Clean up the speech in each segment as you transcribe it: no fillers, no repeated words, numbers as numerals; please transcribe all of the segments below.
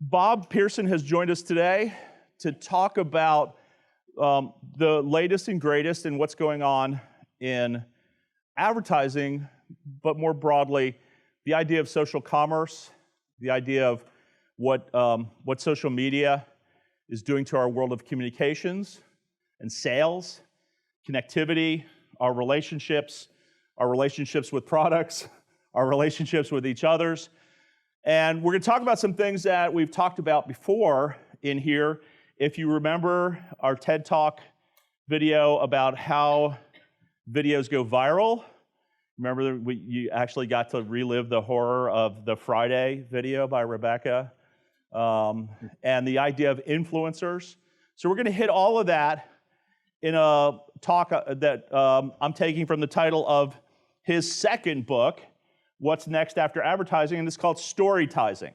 Bob Pearson has joined us today to talk about the latest and greatest in what's going on in advertising, but more broadly, the idea of social commerce, the idea of what social media is doing to our world of communications and sales, connectivity, our relationships with products, our relationships with each others. And we're going to talk about some things that we've talked about before in here. If you remember our TED Talk video about how videos go viral, remember you actually got to relive the horror of the Friday video by Rebecca, and the idea of influencers. So we're going to hit all of that in a talk that I'm taking from the title of his second book, What's Next After Advertising, and it's called StoryTizen,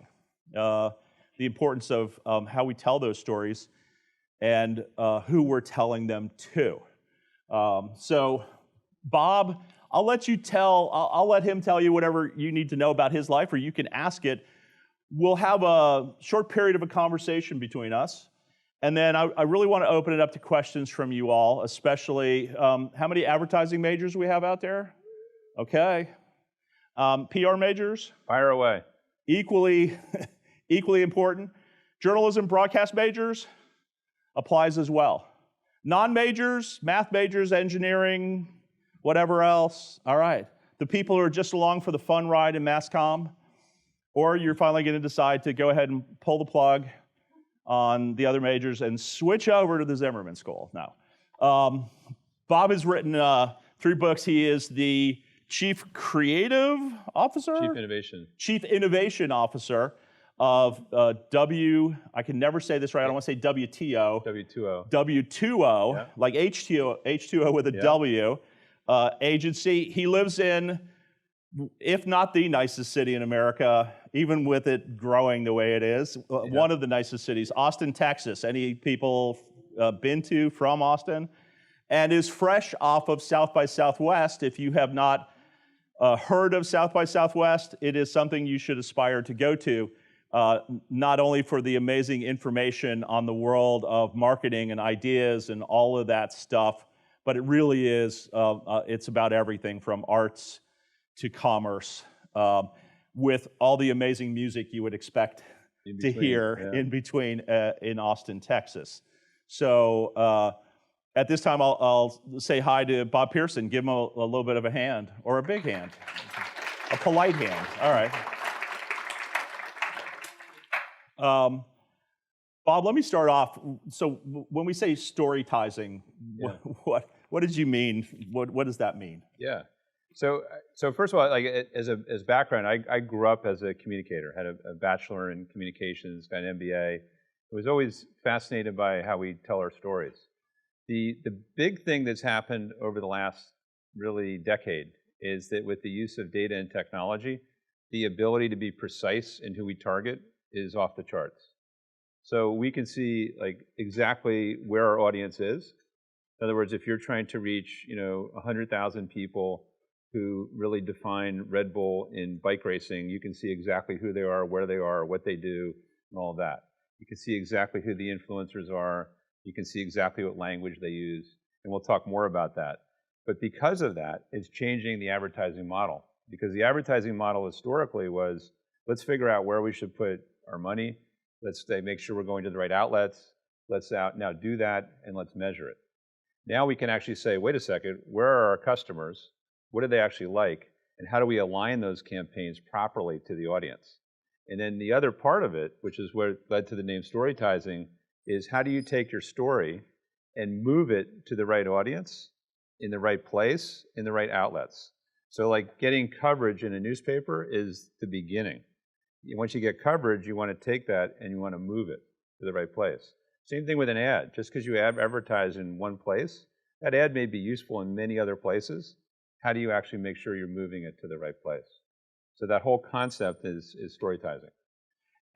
the importance of how we tell those stories and who we're telling them to. So, Bob, I'll let him tell you whatever you need to know about his life, or you can ask it. We'll have a short period of a conversation between us, and then I really want to open it up to questions from you all, especially how many advertising majors do we have out there? Okay. PR majors? Fire away. Equally important. Journalism, broadcast majors applies as well. Non-majors, math majors, engineering, whatever else. All right. The people who are just along for the fun ride in mass comm, or you're finally going to decide to go ahead and pull the plug on the other majors and switch over to the Zimmerman School. No. Bob has written 3 books. He is the Chief Creative Officer? Chief Innovation Officer of I can never say this right, I don't want to say WTO. W2O. W2O, yeah. Like H2O with a W, agency. He lives in, if not the nicest city in America, even with it growing the way it is, one of the nicest cities, Austin, Texas. Any people been to from Austin? And is fresh off of South by Southwest. If you have not heard of South by Southwest, it is something you should aspire to go to, not only for the amazing information on the world of marketing and ideas and all of that stuff, but it really is, it's about everything from arts to commerce, with all the amazing music you would expect to hear in between in Austin, Texas. So at this time, I'll say hi to Bob Pearson. Give him a little bit of a hand, or a big hand, a polite hand. All right. Bob, let me start off. So when we say StoryTizen, what did you mean? What does that mean? Yeah. So first of all, like as background, I grew up as a communicator. Had a bachelor in communications, got an MBA. I was always fascinated by how we tell our stories. The big thing that's happened over the last really decade is that with the use of data and technology, the ability to be precise in who we target is off the charts. So we can see like exactly where our audience is. In other words, if you're trying to reach 100,000 people who really define Red Bull in bike racing, you can see exactly who they are, where they are, what they do, and all of that. You can see exactly who the influencers are. You can see exactly what language they use, and we'll talk more about that. But because of that, it's changing the advertising model. Because the advertising model historically was, let's figure out where we should put our money. Let's make sure we're going to the right outlets. Let's now do that, and let's measure it. Now we can actually say, wait a second, where are our customers? What do they actually like? And how do we align those campaigns properly to the audience? And then the other part of it, which is what led to the name StoryTizen, is how do you take your story and move it to the right audience, in the right place, in the right outlets. So like getting coverage in a newspaper is the beginning. Once you get coverage, you want to take that and you want to move it to the right place. Same thing with an ad. Just because you advertise in one place, that ad may be useful in many other places. How do you actually make sure you're moving it to the right place? So that whole concept is StoryTizen.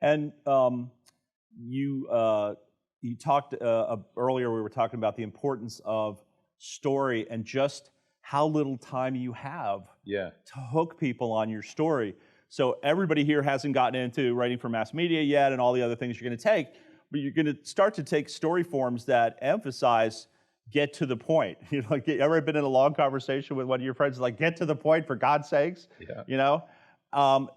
And you talked earlier, we were talking about the importance of story and just how little time you have to hook people on your story. So everybody here hasn't gotten into writing for mass media yet and all the other things you're going to take, but you're going to start to take story forms that emphasize get to the point. You know, like, ever been in a long conversation with one of your friends, like, get to the point, for God's sakes? Yeah. You know?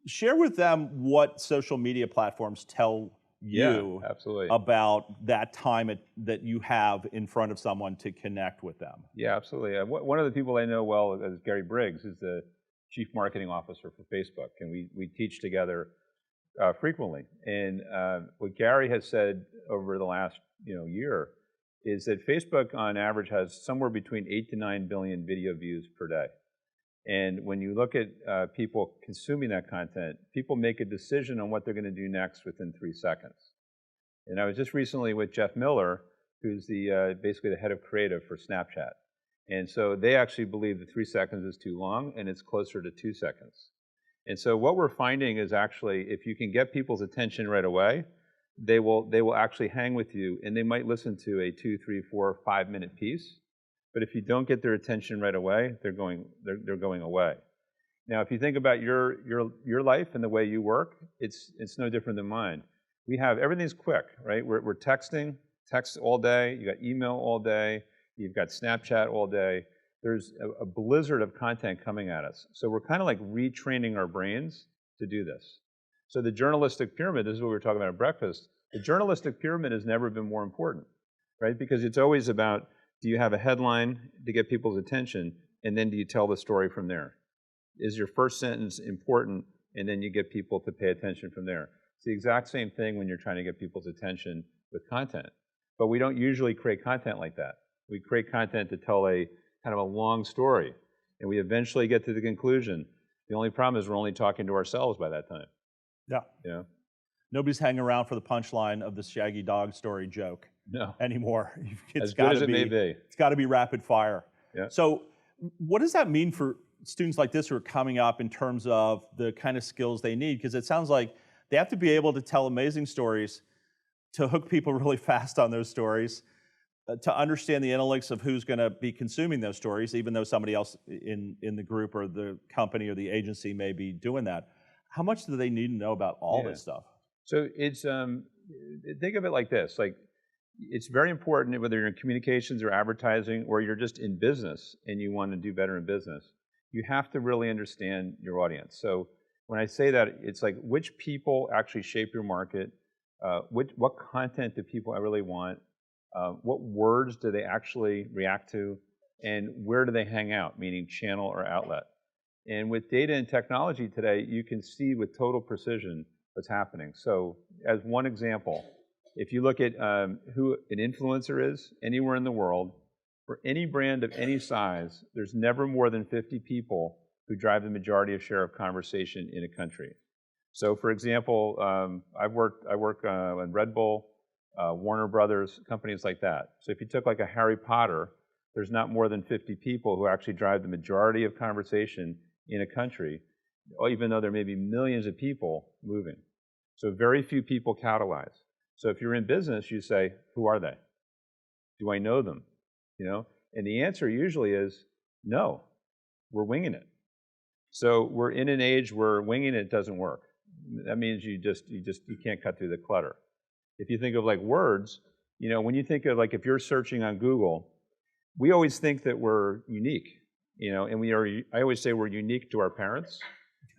Share with them what social media platforms tell you absolutely. about that time that you have in front of someone to connect with them. Yeah, absolutely. One of the people I know well is Gary Briggs, who's the Chief Marketing Officer for Facebook, and we teach together frequently. And what Gary has said over the last year is that Facebook on average has somewhere between 8 to 9 billion video views per day. And when you look at people consuming that content, people make a decision on what they're going to do next within 3 seconds. And I was just recently with Jeff Miller, who's basically the head of creative for Snapchat. And so they actually believe that 3 seconds is too long, and it's closer to 2 seconds. And so what we're finding is actually, if you can get people's attention right away, they will actually hang with you, and they might listen to a 2, 3, 4, 5-minute piece. But if you don't get their attention right away, they're going away. Now, if you think about your life and the way you work, it's no different than mine. We have everything's quick, right? We're texting, text all day. You got email all day. You've got Snapchat all day. There's a blizzard of content coming at us. So we're kind of like retraining our brains to do this. So the journalistic pyramid, this is what we were talking about at breakfast, the journalistic pyramid has never been more important, right? Because it's always about, do you have a headline to get people's attention, and then do you tell the story from there? Is your first sentence important, and then you get people to pay attention from there? It's the exact same thing when you're trying to get people's attention with content. But we don't usually create content like that. We create content to tell a kind of a long story, and we eventually get to the conclusion. The only problem is we're only talking to ourselves by that time. Yeah. Yeah. Nobody's hanging around for the punchline of the Shaggy Dog story joke anymore. As good as it may be. It's got to be rapid fire. Yeah. So what does that mean for students like this who are coming up in terms of the kind of skills they need? Because it sounds like they have to be able to tell amazing stories, to hook people really fast on those stories, to understand the analytics of who's going to be consuming those stories, even though somebody else in the group or the company or the agency may be doing that. How much do they need to know about all this stuff? So it's think of it like this: like, it's very important, whether you're in communications or advertising, or you're just in business and you want to do better in business, you have to really understand your audience. So when I say that, it's like, which people actually shape your market, what content do people really want, what words do they actually react to, and where do they hang out, meaning channel or outlet. And with data and technology today, you can see with total precision what's happening. So as one example, if you look at who an influencer is anywhere in the world, for any brand of any size, there's never more than 50 people who drive the majority of share of conversation in a country. So for example, I work on Red Bull, Warner Brothers, companies like that. So if you took like a Harry Potter, there's not more than 50 people who actually drive the majority of conversation in a country, even though there may be millions of people moving. So very few people catalyze. So if you're in business, you say, who are they? Do I know them? You know? And the answer usually is no, we're winging it. So we're in an age where winging it doesn't work. That means you can't cut through the clutter. If you think of like words, when you think of like, if you're searching on Google, we always think that we're unique, and I always say we're unique to our parents,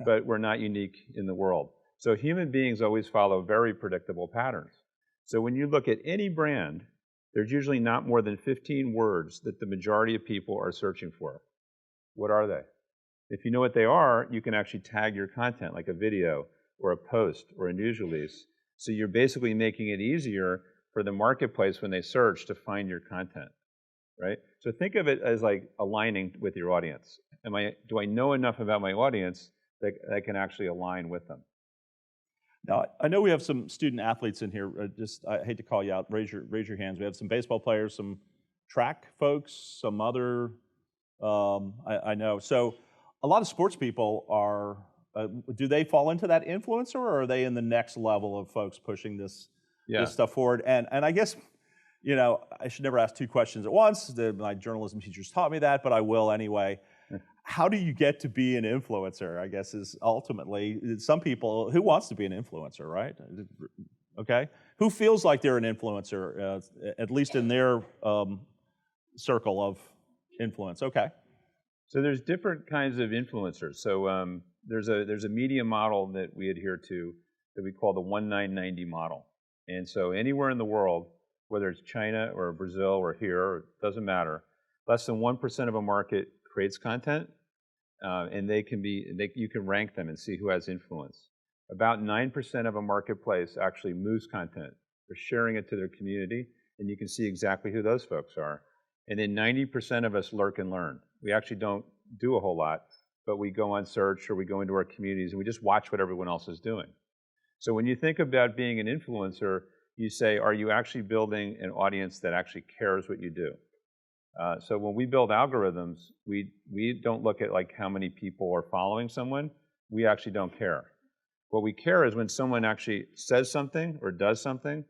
but we're not unique in the world. So human beings always follow very predictable patterns. So when you look at any brand, there's usually not more than 15 words that the majority of people are searching for. What are they? If you know what they are, you can actually tag your content, like a video or a post or a news release. So you're basically making it easier for the marketplace when they search to find your content, right? So think of it as like aligning with your audience. Do I know enough about my audience that I can actually align with them? Now, I know we have some student athletes in here. I hate to call you out. Raise your hands. We have some baseball players, some track folks, some other. I know. So, a lot of sports people are. Do they fall into that influencer, or are they in the next level of folks pushing this stuff forward? And I guess, I should never ask two questions at once. My journalism teachers taught me that, but I will anyway. How do you get to be an influencer, I guess, is ultimately, some people, who wants to be an influencer, right? Okay? Who feels like they're an influencer, at least in their circle of influence? Okay. So there's different kinds of influencers. So there's a media model that we adhere to that we call the 1-9-90 model. And so anywhere in the world, whether it's China or Brazil or here, it doesn't matter, less than 1% of a market creates content, and you can rank them and see who has influence. About 9% of a marketplace actually moves content. They're sharing it to their community, and you can see exactly who those folks are. And then 90% of us lurk and learn. We actually don't do a whole lot, but we go on search or we go into our communities and we just watch what everyone else is doing. So when you think about being an influencer, you say, are you actually building an audience that actually cares what you do? So when we build algorithms, we don't look at like how many people are following someone. We actually don't care. What we care is when someone actually says something or does something,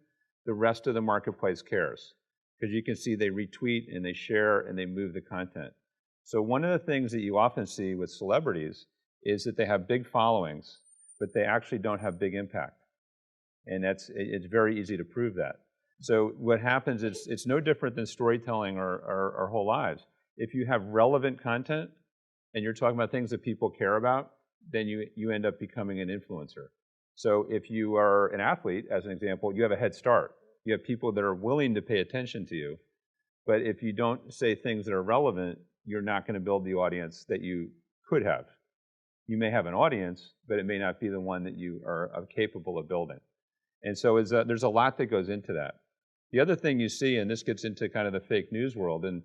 the rest of the marketplace cares. Because you can see they retweet and they share and they move the content. So one of the things that you often see with celebrities is that they have big followings, but they actually don't have big impact. And it's very easy to prove that. So what happens is it's no different than storytelling or our whole lives. If you have relevant content and you're talking about things that people care about, then you end up becoming an influencer. So if you are an athlete, as an example, you have a head start. You have people that are willing to pay attention to you. But if you don't say things that are relevant, you're not going to build the audience that you could have. You may have an audience, but it may not be the one that you are capable of building. And so there's a lot that goes into that. The other thing you see, and this gets into kind of the fake news world, and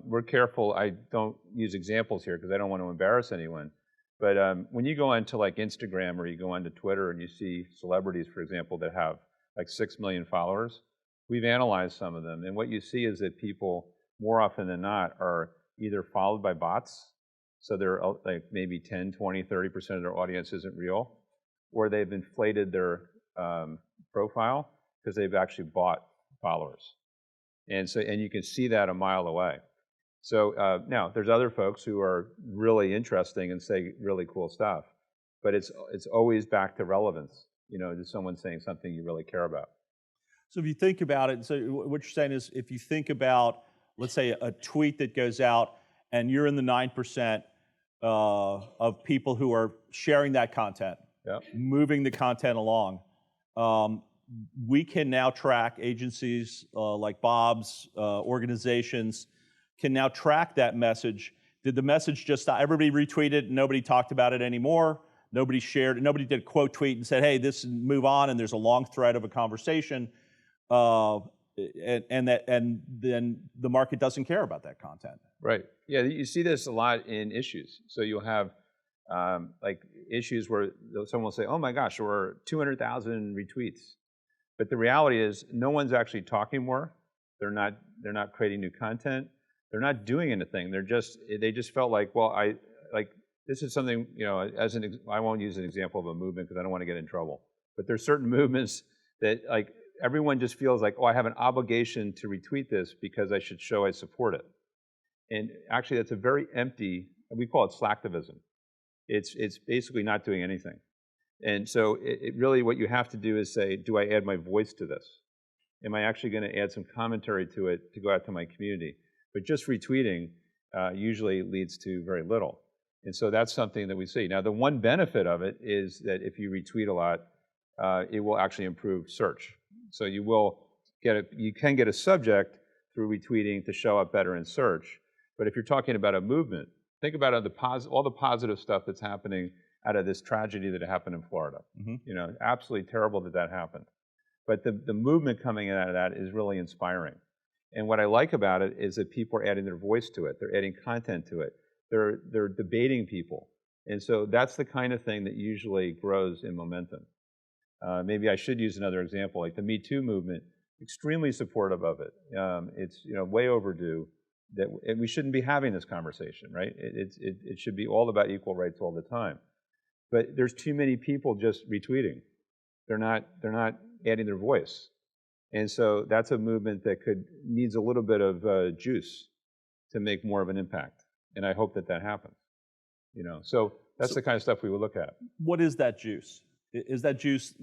we're careful, I don't use examples here because I don't want to embarrass anyone, but when you go onto like Instagram or you go onto Twitter and you see celebrities, for example, that have like 6 million followers, we've analyzed some of them, and what you see is that people, more often than not, are either followed by bots, so they're like maybe 10, 20, 30% of their audience isn't real, or they've inflated their profile because they've actually bought followers. And you can see that a mile away. So now, there's other folks who are really interesting and say really cool stuff, but it's always back to relevance, to someone saying something you really care about. So if you think about it, so what you're saying is if you think about, let's say, a tweet that goes out and you're in the 9% of people who are sharing that content, yep, moving the content along, we can now track agencies like Bob's, organizations, can now track that message. Did the message just, everybody retweeted, nobody talked about it anymore, nobody shared, nobody did a quote tweet and said, hey, this, move on, and there's a long thread of a conversation, and then the market doesn't care about that content. Right. Yeah, you see this a lot in issues. So you'll have like issues where someone will say, oh my gosh, there were 200,000 retweets. But the reality is no one's actually talking more. They're not creating new content. They're not doing anything. They just felt like, well, this is something, I won't use an example of a movement because I don't want to get in trouble. But there's certain movements that like everyone just feels like, oh, I have an obligation to retweet this because I should show I support it. And actually that's a very empty, we call it Slacktivism. It's basically not doing anything. And so it really, what you have to do is say, do I add my voice to this? Am I actually going to add some commentary to it to go out to my community? But just retweeting usually leads to very little. And so that's something that we see. Now, the one benefit of it is that if you retweet a lot, it will actually improve search. So you can get a subject through retweeting to show up better in search. But if you're talking about a movement, think about all the positive stuff that's happening out of this tragedy that happened in Florida. Mm-hmm. Absolutely terrible that happened. But the movement coming out of that is really inspiring. And what I like about it is that people are adding their voice to it. They're adding content to it. They're debating people. And so that's the kind of thing that usually grows in momentum. Maybe I should use another example, like the Me Too movement, extremely supportive of it. It's way overdue. And we shouldn't be having this conversation, right? It should be all about equal rights all the time. But there's too many people just retweeting. They're not adding their voice. And so that's a movement that needs a little bit of juice to make more of an impact. and I hope that that happens. So that's the kind of stuff we would look at. What is that juice? Is that juice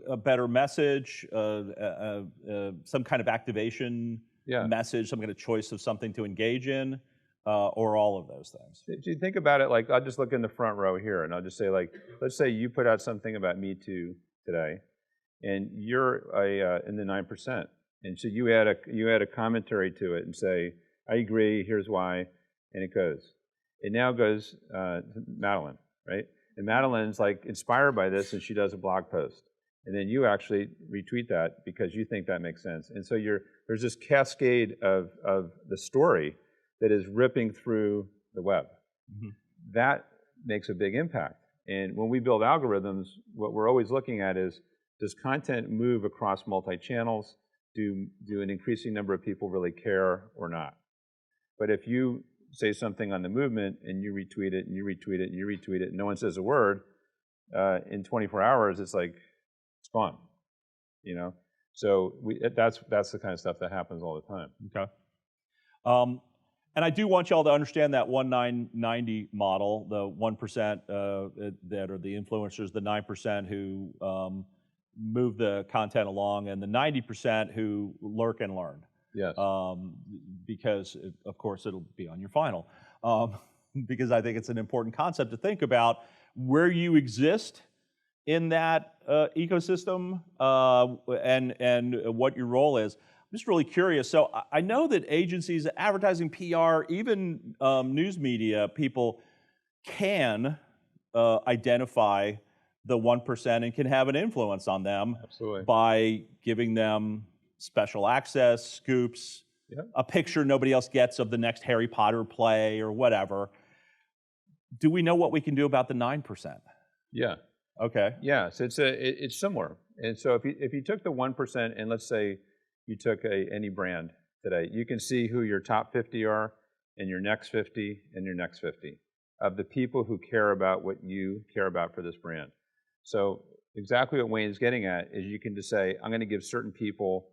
a better message, some kind of activation message, some kind of choice of something to engage in, or all of those things? Do you think about it like, I'll just look in the front row here, and I'll just say, like, let's say you put out something about Me Too today, and you're in the 9%, and so you add a commentary to it and say, I agree, here's why, and it goes. It now goes to Madeline, right? And Madeline's like inspired by this, and she does a blog post. And then you actually retweet that because you think that makes sense. And so there's this cascade of the story that is ripping through the web. Mm-hmm. That makes a big impact. And when we build algorithms, what we're always looking at is, does content move across multi-channels? Do an increasing number of people really care or not? But if you say something on the movement and you retweet it and you retweet it and you retweet it and no one says a word, in 24 hours it's like it's gone. So that's the kind of stuff that happens all the time. Okay. And I do want y'all to understand that 1-9-90 model, the 1% that are the influencers, the 9% who move the content along, and the 90% who lurk and learn. Yes. Because, of course, it'll be on your final. Because I think it's an important concept to think about where you exist in that ecosystem and what your role is. I'm just really curious. So I know that agencies, advertising, PR, even news media people can identify the 1% and can have an influence on them. Absolutely. By giving them special access, scoops, a picture nobody else gets of the next Harry Potter play or whatever. Do we know what we can do about the 9%? Yeah. Okay. Yeah, so it's similar. And so if you took the 1% and let's say you took any brand today, you can see who your top 50 are and your next 50 and your next 50 of the people who care about what you care about for this brand. So exactly what Wayne's getting at is you can just say, I'm going to give certain people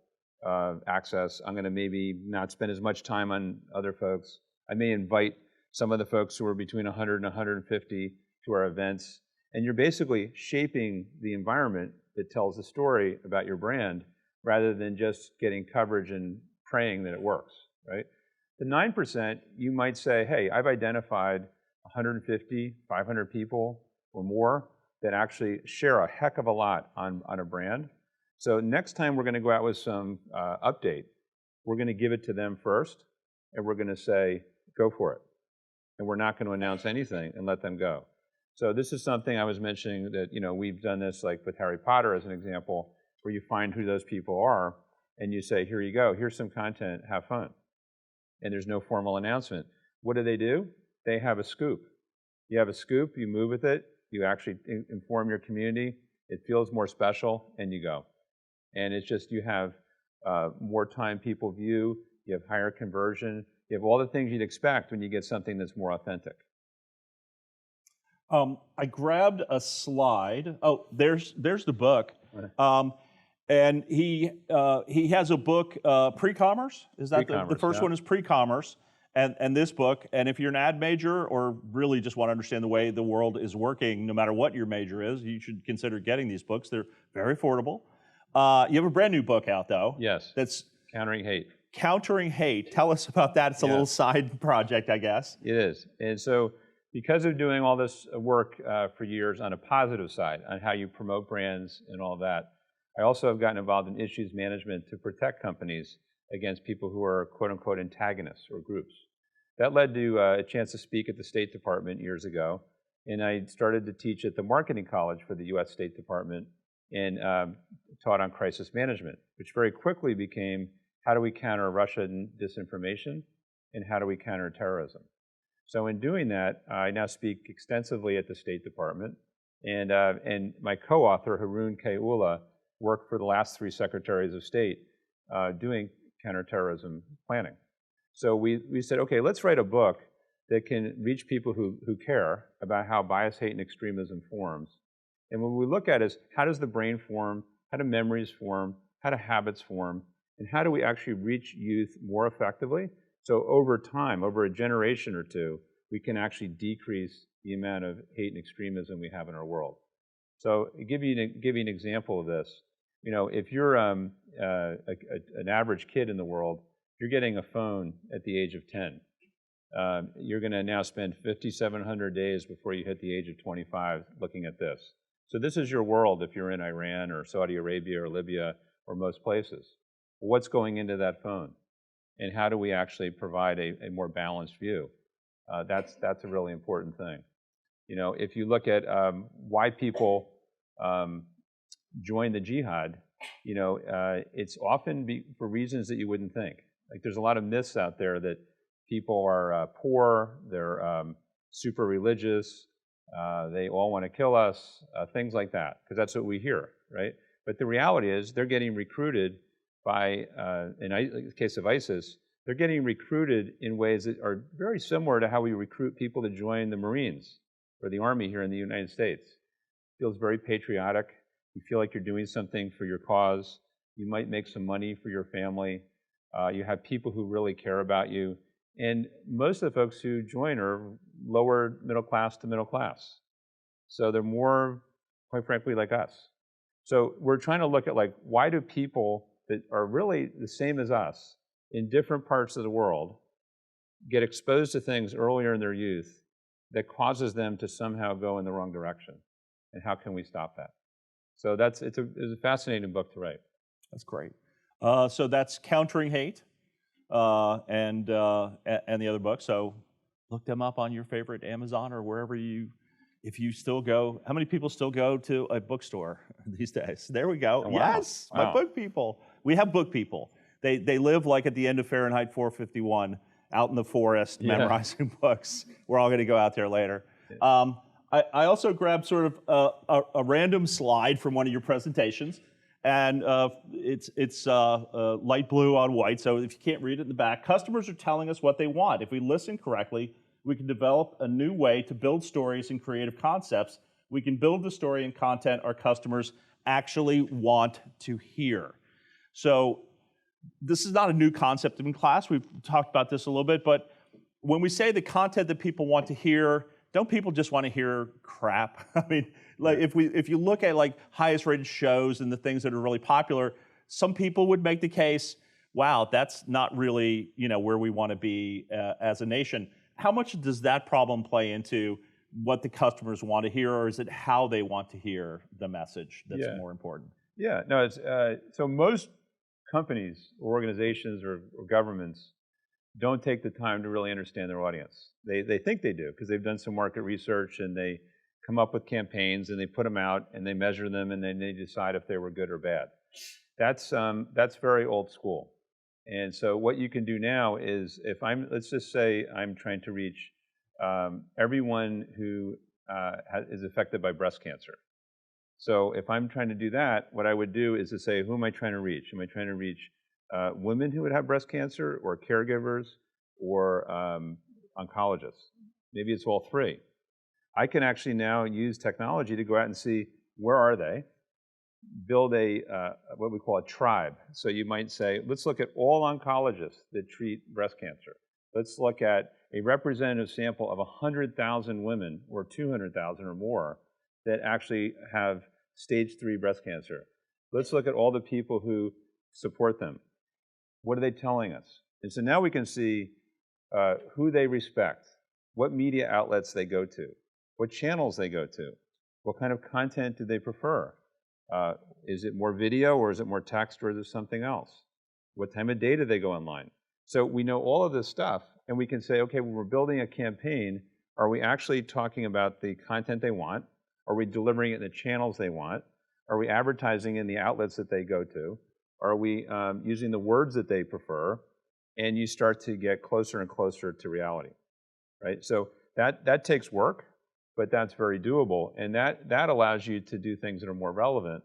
access. I'm going to maybe not spend as much time on other folks. I may invite some of the folks who are between 100 and 150 to our events. And you're basically shaping the environment that tells the story about your brand rather than just getting coverage and praying that it works, right? The 9%, you might say, hey, I've identified 150, 500 people or more that actually share a heck of a lot on a brand. So next time we're going to go out with some update, we're going to give it to them first, and we're going to say, go for it. And we're not going to announce anything and let them go. So this is something I was mentioning that, we've done this like with Harry Potter as an example, where you find who those people are, and you say, here you go, here's some content, have fun. And there's no formal announcement. What do? They have a scoop. You have a scoop, you move with it, you actually inform your community, it feels more special, and you go. And it's just, you have more time people view, you have higher conversion, you have all the things you'd expect when you get something that's more authentic. I grabbed a slide. Oh, there's the book. And he has a book, Pre-Commerce. Is that the first one is Pre-Commerce, and this book. And if you're an ad major or really just want to understand the way the world is working, no matter what your major is, you should consider getting these books. They're very affordable. You have a brand new book out, though. Yes. That's Countering Hate. Countering Hate. Tell us about that. It's a little side project, I guess. It is. And so because of doing all this work for years on a positive side, on how you promote brands and all that, I also have gotten involved in issues management to protect companies against people who are quote-unquote antagonists or groups. That led to a chance to speak at the State Department years ago, and I started to teach at the Marketing College for the US State Department and taught on crisis management, which very quickly became how do we counter Russian disinformation and how do we counter terrorism. So in doing that, I now speak extensively at the State Department, and my co-author, Haroon Kayula, worked for the last 3 secretaries of state doing counterterrorism planning. So we said, okay, let's write a book that can reach people who care about how bias, hate, and extremism forms. And what we look at is how does the brain form, how do memories form, how do habits form, and how do we actually reach youth more effectively? So over time, over a generation or two, we can actually decrease the amount of hate and extremism we have in our world. So give you an example of this. You know, if you're an average kid in the world, you're getting a phone at the age of 10. You're going to now spend 5,700 days before you hit the age of 25 looking at this. So this is your world if you're in Iran or Saudi Arabia or Libya or most places. What's going into that phone? And how do we actually provide a more balanced view? That's a really important thing. You know, if you look at why people join the jihad, you know, it's often for reasons that you wouldn't think. Like there's a lot of myths out there that people are poor, they're super religious, they all want to kill us, things like that, because that's what we hear, right? But the reality is they're getting recruited by, in the case of ISIS, they're getting recruited in ways that are very similar to how we recruit people to join the Marines or the Army here in the United States. It feels very patriotic. You feel like you're doing something for your cause. You might make some money for your family. You have people who really care about you. And most of the folks who join are lower middle class to middle class. So they're more, quite frankly, like us. So we're trying to look at, like, why do people that are really the same as us in different parts of the world get exposed to things earlier in their youth that causes them to somehow go in the wrong direction? And how can we stop that? So it's a fascinating book to write. That's great. So that's Countering Hate and the other book. So look them up on your favorite Amazon or wherever if you still go. How many people still go to a bookstore these days? There we go. Oh, wow. Yes, wow. My book people. We have book people. They live like at the end of Fahrenheit 451 out in the forest memorizing books. We're all going to go out there later. Yeah. I also grabbed sort of a random slide from one of your presentations, and it's light blue on white, so if you can't read it in the back, customers are telling us what they want. If we listen correctly, we can develop a new way to build stories and creative concepts. We can build the story and content our customers actually want to hear. So this is not a new concept in class. We've talked about this a little bit, but when we say the content that people want to hear, don't people just want to hear crap? I mean, like if you look at like highest rated shows and the things that are really popular, some people would make the case, wow, that's not really, you know, where we want to be as a nation. How much does that problem play into what the customers want to hear, or is it how they want to hear the message that's more important? Yeah, no, it's so most companies, or organizations, or governments don't take the time to really understand their audience. They think they do because they've done some market research and they come up with campaigns and they put them out and they measure them and then they decide if they were good or bad. That's very old school. And so what you can do now is, let's just say I'm trying to reach everyone who is affected by breast cancer. So if I'm trying to do that, what I would do is to say, who am I trying to reach? Am I trying to reach women who would have breast cancer, or caregivers, or oncologists? Maybe it's all three. I can actually now use technology to go out and see, where are they? Build what we call a tribe. So you might say, let's look at all oncologists that treat breast cancer. Let's look at a representative sample of 100,000 women, or 200,000 or more, that actually have stage 3 breast cancer. Let's look at all the people who support them. What are they telling us? And so now we can see who they respect, what media outlets they go to, what channels they go to, what kind of content do they prefer. Is it more video, or is it more text, or is it something else? What time of day do they go online? So we know all of this stuff, and we can say, okay, when we're building a campaign, are we actually talking about the content they want? Are we delivering it in the channels they want? Are we advertising in the outlets that they go to? Are we using the words that they prefer? And you start to get closer and closer to reality, right? So that takes work, but that's very doable. And that allows you to do things that are more relevant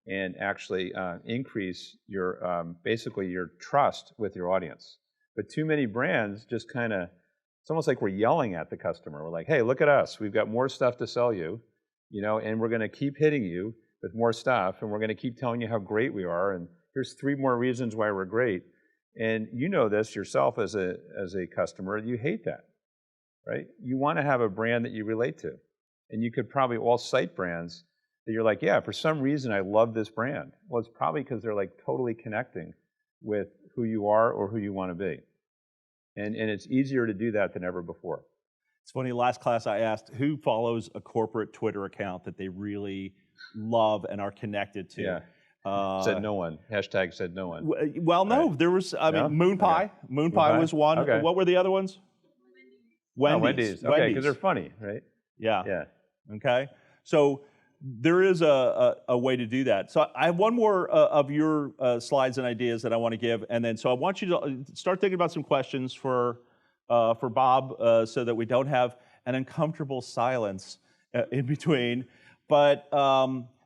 and actually increase your, basically your trust with your audience. But too many brands just kind of, it's almost like we're yelling at the customer. We're like, hey, look at us. We've got more stuff to sell you, you know, and we're going to keep hitting you with more stuff, and we're going to keep telling you how great we are, and here's 3 more reasons why we're great. And you know this yourself as a customer, you hate that. right? You want to have a brand that you relate to. And you could probably all cite brands that you're like, yeah, for some reason I love this brand. Well, it's probably because they're like totally connecting with who you are or who you want to be. And it's easier to do that than ever before. It's funny, last class I asked who follows a corporate Twitter account that they really love and are connected to. Yeah. Said no one. Hashtag said no one. Well, no, there was, I mean, Moon Pie. Okay. Moon Pie was one. Okay. What were the other ones? Wendy's. Oh, Wendy's. Okay, because they're funny, right? Yeah. Yeah. Okay. So there is a way to do that. So I have one more of your slides and ideas that I want to give, and then so I want you to start thinking about some questions for Bob, so that we don't have an uncomfortable silence in between. But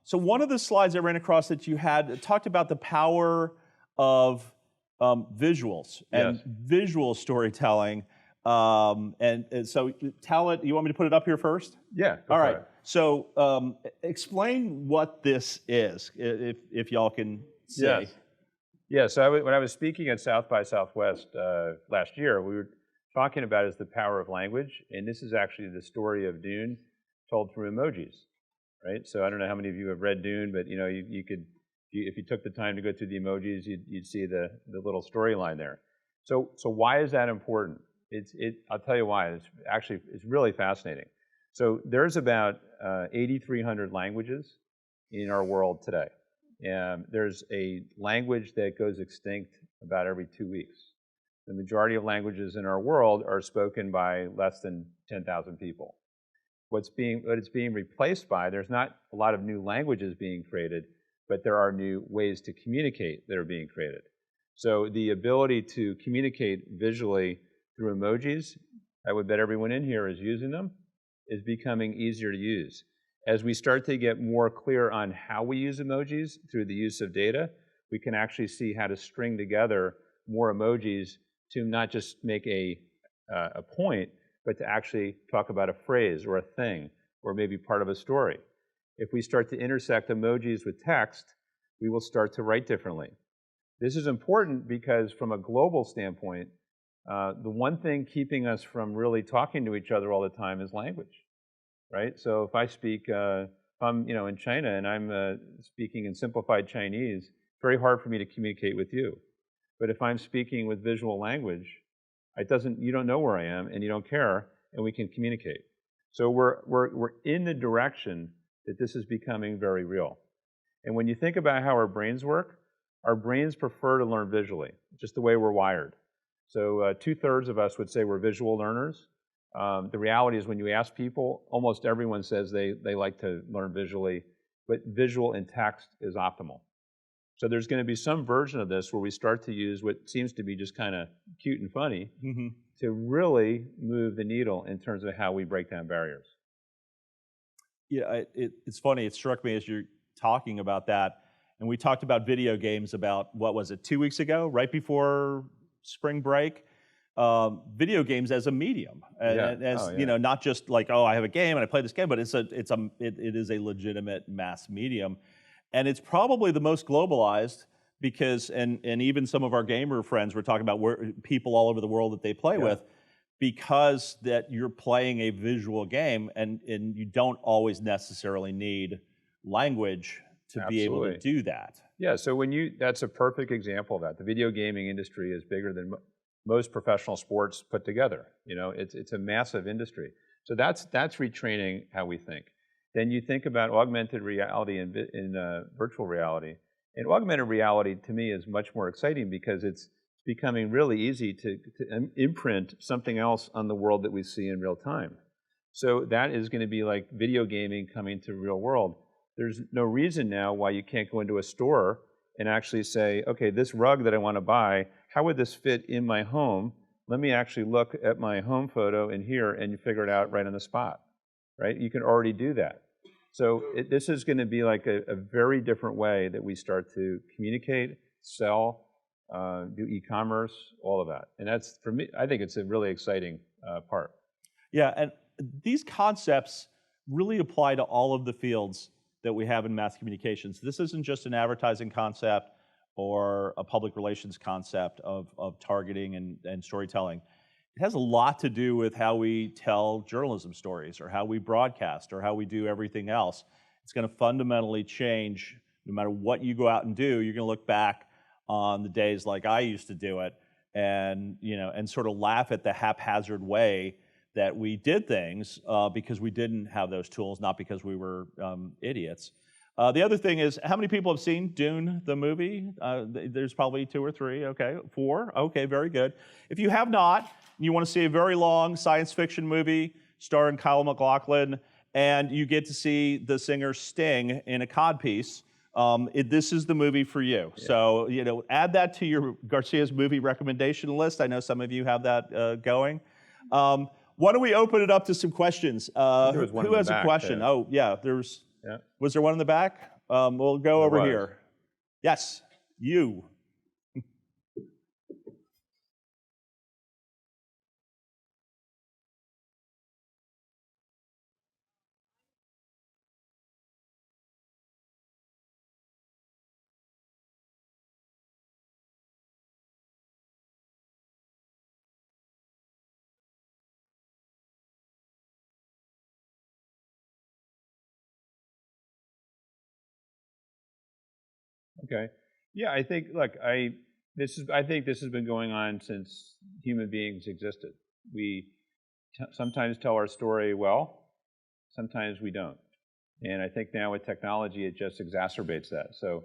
so one of the slides I ran across that you had talked about the power of visuals and visual storytelling. And so tell it, you want me to put it up here first? Yeah. All right. So explain what this is, if y'all can see. Yes. Yeah, so when I was speaking at South by Southwest last year, we were talking about is the power of language, and this is actually the story of Dune told through emojis, right? So I don't know how many of you have read Dune, but you could, if you took the time to go through the emojis, you'd see the little storyline there. So why is that important? I'll tell you why. It's really fascinating. So there's about 8,300 languages in our world today. There's a language that goes extinct about every 2 weeks. The majority of languages in our world are spoken by less than 10,000 people. What it's being replaced by, there's not a lot of new languages being created, but there are new ways to communicate that are being created. So the ability to communicate visually through emojis, I would bet everyone in here is using them, is becoming easier to use. As we start to get more clear on how we use emojis through the use of data, we can actually see how to string together more emojis to not just make a point, but to actually talk about a phrase or a thing, or maybe part of a story. If we start to intersect emojis with text, we will start to write differently. This is important because from a global standpoint, the one thing keeping us from really talking to each other all the time is language, right? So if I speak, if I'm in China and I'm speaking in simplified Chinese, it's very hard for me to communicate with you. But if I'm speaking with visual language, you don't know where I am and you don't care, and we can communicate. So we're in the direction that this is becoming very real. And when you think about how our brains work, our brains prefer to learn visually, just the way we're wired. So 2/3 of us would say we're visual learners. The reality is when you ask people, almost everyone says they like to learn visually, but visual and text is optimal. So there's going to be some version of this where we start to use what seems to be just kind of cute and funny to really move the needle in terms of how we break down barriers. Yeah, it's funny. It struck me as you're talking about that, and we talked about video games about, what was it, 2 weeks ago, right before spring break? Video games as a medium, not just like, oh, I have a game and I play this game, but it is a legitimate mass medium, and it's probably the most globalized because, and even some of our gamer friends were talking about people all over the world that they play with, because that you're playing a visual game and you don't always necessarily need language to be able to do that. Yeah, so that's a perfect example of that. The video gaming industry is bigger than most professional sports put together. It's a massive industry. So that's retraining how we think. Then you think about augmented reality and virtual reality. And augmented reality, to me, is much more exciting because it's becoming really easy to imprint something else on the world that we see in real time. So that is going to be like video gaming coming to real world. There's no reason now why you can't go into a store and actually say, okay, this rug that I want to buy, how would this fit in my home? Let me actually look at my home photo in here and figure it out right on the spot, right? You can already do that. So this is going to be like a very different way that we start to communicate, sell, do e-commerce, all of that. And that's, for me, I think it's a really exciting part. Yeah, and these concepts really apply to all of the fields that we have in mass communications. This isn't just an advertising concept or a public relations concept of targeting and storytelling. it has a lot to do with how we tell journalism stories or how we broadcast or how we do everything else. It's going to fundamentally change no matter what you go out and do. You're going to look back on the days like I used to do it and, and sort of laugh at the haphazard way that we did things because we didn't have those tools, not because we were idiots. The other thing is, how many people have seen Dune, the movie? There's probably 2 or 3, okay, 4, okay, very good. If you have not, and you want to see a very long science fiction movie starring Kyle MacLachlan, and you get to see the singer Sting in a codpiece, this is the movie for you. Yeah. So, add that to your Garcia's movie recommendation list. I know some of you have that going. Why don't we open it up to some questions? Who has a question? Too. Oh, yeah, there's... Yeah. Was there one in the back? We'll go over here. Yes, you. Okay. Yeah, I think, look, I think this has been going on since human beings existed. We sometimes tell our story well, sometimes we don't. And I think now with technology, it just exacerbates that. So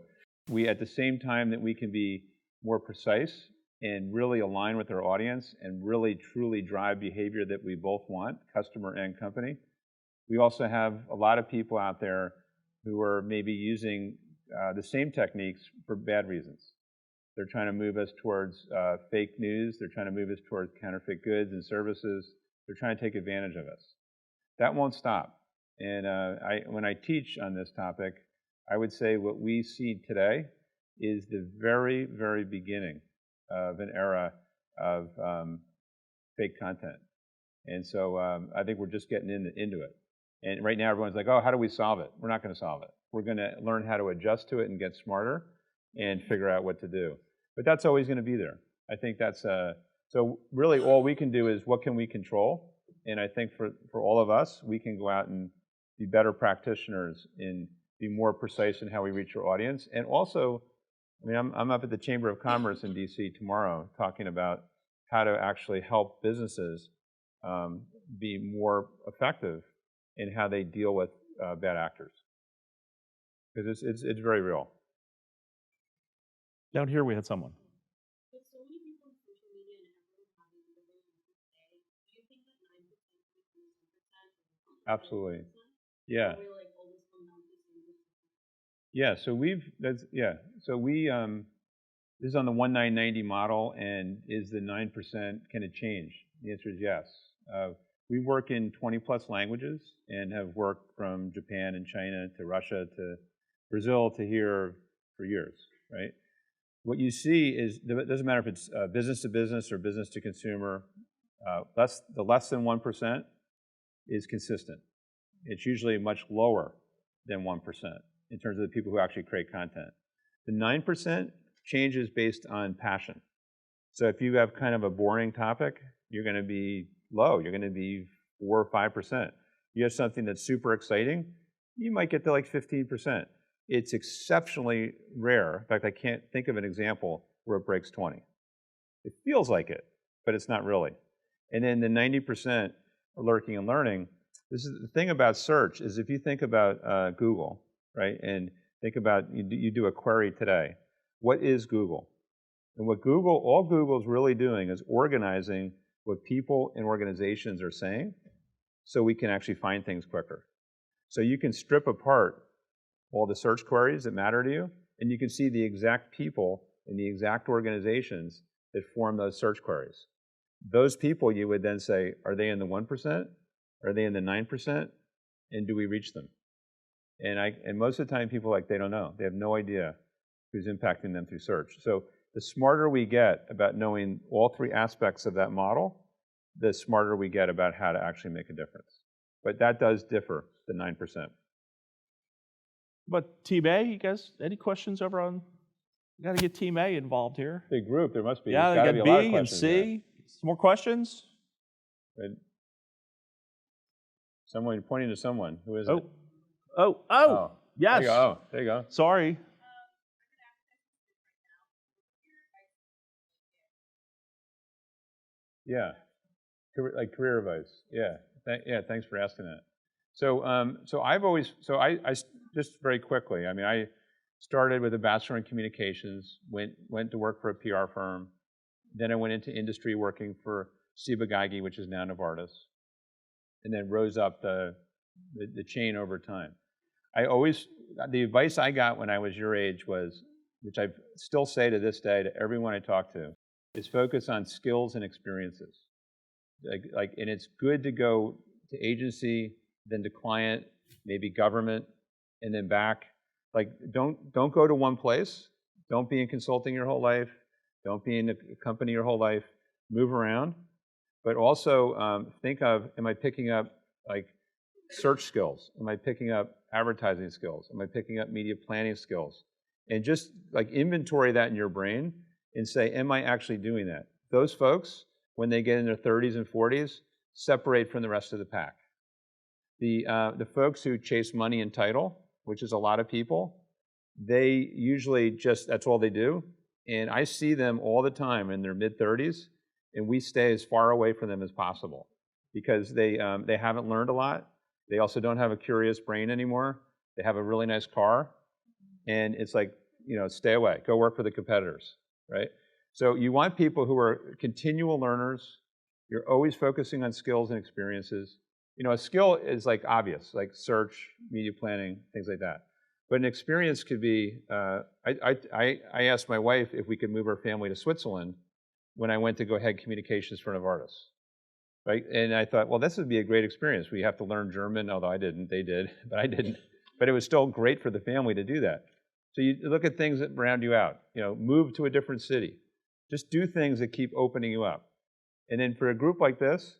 we, at the same time that we can be more precise and really align with our audience and really truly drive behavior that we both want, customer and company, we also have a lot of people out there who are maybe using the same techniques for bad reasons. They're trying to move us towards fake news. They're trying to move us towards counterfeit goods and services. They're trying to take advantage of us. That won't stop. And when I teach on this topic, I would say what we see today is the very, very beginning of an era of fake content. And so I think we're just getting into it. And right now everyone's like, oh, how do we solve it? We're not going to solve it. We're going to learn how to adjust to it and get smarter and figure out what to do. But that's always going to be there. I think that's, so really all we can do is what can we control? And I think for all of us, we can go out and be better practitioners and be more precise in how we reach our audience. And also, I mean, I'm up at the Chamber of Commerce in DC tomorrow talking about how to actually help businesses be more effective in how they deal with bad actors. Because it's very real. Down here we had someone. With so many people on social media and everyone having the ability to say, do you think that 9% is 10%? Absolutely. Yeah. Or will it always come down to 0%? Yeah, so this is on the 1990 model, and is the 9%, can it change? The answer is yes. We work in 20 plus languages and have worked from Japan and China to Russia to Brazil to here for years, right? What you see is, it doesn't matter if it's business to business or business to consumer, the less than 1% is consistent. It's usually much lower than 1% in terms of the people who actually create content. The 9% changes based on passion. So if you have kind of a boring topic, you're going to be low. You're going to be 4 or 5%. You have something that's super exciting, you might get to like 15%. It's exceptionally rare. In fact, I can't think of an example where it breaks 20. It feels like it, but it's not really. And then the 90% lurking and learning, this is the thing about search, is if you think about Google, right, and think about, you do a query today, what is Google? And what all Google is really doing is organizing what people and organizations are saying so we can actually find things quicker. So you can strip apart all the search queries that matter to you, and you can see the exact people and the exact organizations that form those search queries. Those people, you would then say, are they in the 1%? Are they in the 9%? And do we reach them? And most of the time people they don't know. They have no idea who's impacting them through search. So the smarter we get about knowing all 3 aspects of that model, the smarter we get about how to actually make a difference. But that does differ, the 9%. But Team A, you guys, any questions over on? You got to get Team A involved here. Big group, there must be. Yeah, There's you gotta got be B and C. Some more questions? Right? Someone pointing to someone. Who is it? Oh, yes. There you go. There you go. Sorry. Yeah, like career advice. Yeah, thanks for asking that. So, I just very quickly. I mean, I started with a bachelor in communications. Went to work for a PR firm. Then I went into industry working for Ciba-Geigy, which is now Novartis, and then rose up the chain over time. The advice I got when I was your age was, which I still say to this day to everyone I talk to, is focus on skills and experiences. And it's good to go to agency, then to client, maybe government, and then back. Like, don't go to one place. Don't be in consulting your whole life. Don't be in a company your whole life. Move around. But also think of, am I picking up like search skills? Am I picking up advertising skills? Am I picking up media planning skills? And just like inventory that in your brain and say, am I actually doing that? Those folks, when they get in their 30s and 40s, separate from the rest of the pack. The folks who chase money and title, which is a lot of people, they usually just, that's all they do. And I see them all the time in their mid-30s, and we stay as far away from them as possible because they haven't learned a lot. They also don't have a curious brain anymore. They have a really nice car. And it's like, stay away. Go work for the competitors, right? So you want people who are continual learners. You're always focusing on skills and experiences. A skill is like obvious, like search, media planning, things like that. But an experience could be, I asked my wife if we could move our family to Switzerland when I went to go head communications for Novartis, right? And I thought, well, this would be a great experience. We have to learn German, although I didn't, they did, but I didn't. But it was still great for the family to do that. So you look at things that round you out, move to a different city. Just do things that keep opening you up. And then for a group like this,